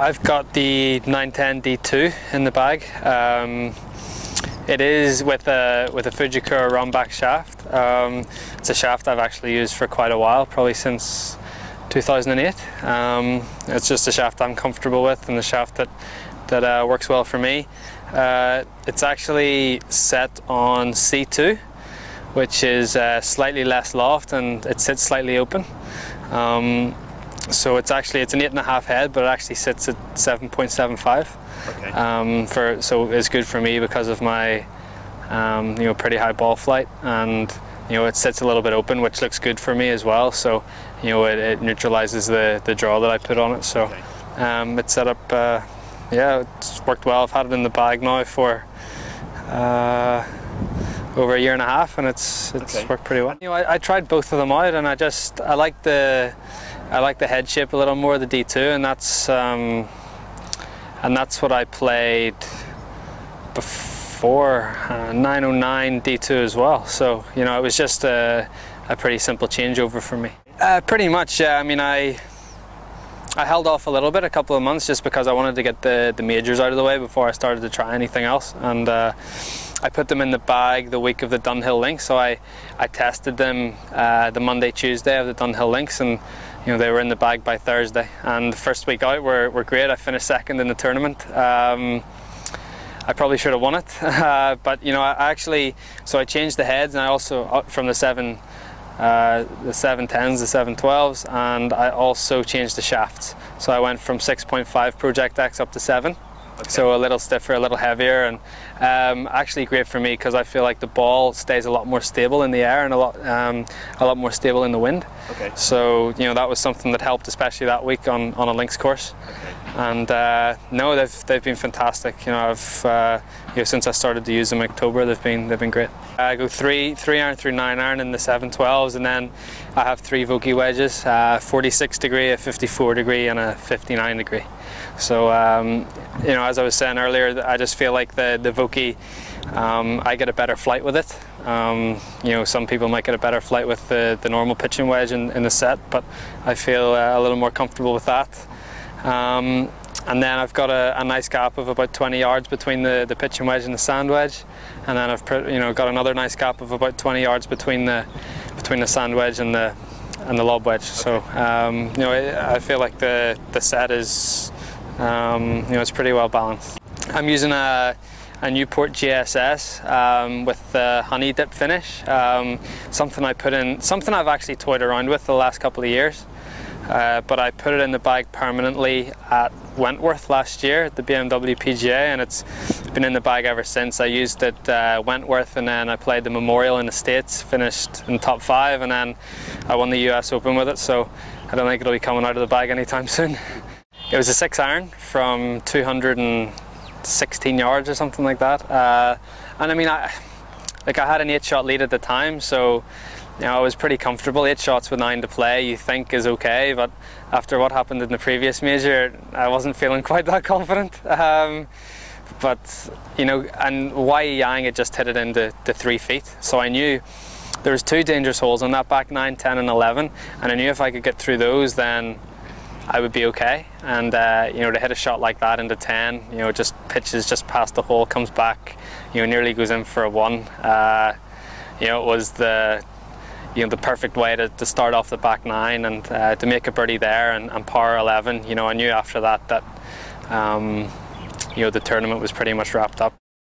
I've got the 910 D2 in the bag. It is with a Fujikura Romback shaft. It's a shaft I've actually used for quite a while, probably since 2008. It's just a shaft I'm comfortable with and a shaft that works well for me. It's actually set on C2, which is slightly less loft, and it sits slightly open. So it's an 8.5 head, but it actually sits at 7.75. Okay. So it's good for me because of my pretty high ball flight, and it sits a little bit open, which looks good for me as well. So it neutralizes the draw that I put on it. So okay. It's set up. Yeah, it's worked well. I've had it in the bag now for over a year and a half, and it's okay. Worked pretty well. I tried both of them out, and I like the head shape a little more, the D2, and that's what I played before 909 D2 as well. So it was just a pretty simple changeover for me. Pretty much, yeah. I mean, I held off a little bit, a couple of months, just because I wanted to get the majors out of the way before I started to try anything else. And I put them in the bag the week of the Dunhill Links. So I tested them the Monday, Tuesday of the Dunhill Links, and they were in the bag by Thursday. And the first week out were great. I finished second in the tournament. I probably should have won it, but I changed the heads, and I also from the 710s, the 712s, and I also changed the shafts. So I went from 6.5 Project X up to 7. Okay. So a little stiffer, a little heavier, and actually great for me because I feel like the ball stays a lot more stable in the air and a lot more stable in the wind. Okay. So that was something that helped, especially that week on a links course. Okay. And no, they've been fantastic. I've since I started to use them in October, they've been great. I go 3 iron through 9 iron in the 712s, and then I have 3 Vokey wedges: 46 degree, a 54 degree, and a 59 degree. So as I was saying earlier, I just feel like the Vokey, I get a better flight with it. Some people might get a better flight with the normal pitching wedge in the set, but I feel a little more comfortable with that. And then I've got a nice gap of about 20 yards between the pitching wedge and the sand wedge, and then I've got another nice gap of about 20 yards between the sand wedge and the lob wedge. So I feel like the set is it's pretty well balanced. I'm using a Newport GSS with the honey dip finish. Something I've actually toyed around with the last couple of years. But I put it in the bag permanently at Wentworth last year at the BMW PGA, and it's been in the bag ever since. I used it Wentworth, and then I played the Memorial in the States, finished in top 5, and then I won the US Open with it, so I don't think it'll be coming out of the bag anytime soon. It was a 6 iron from 216 yards or something like that, and I mean, I had an 8-shot lead at the time, so I was pretty comfortable. 8 shots with 9 to play, you think, is okay, but after what happened in the previous major, I wasn't feeling quite that confident. But and Wai Yang had just hit it into 3 feet, so I knew there was 2 dangerous holes on that back 9, 10, and 11, and I knew if I could get through those, then I would be okay. And to hit a shot like that into 10, just pitches just past the hole, comes back, nearly goes in for a 1. It was the perfect way to start off the back 9 and to make a birdie there and par 11. I knew after that the tournament was pretty much wrapped up.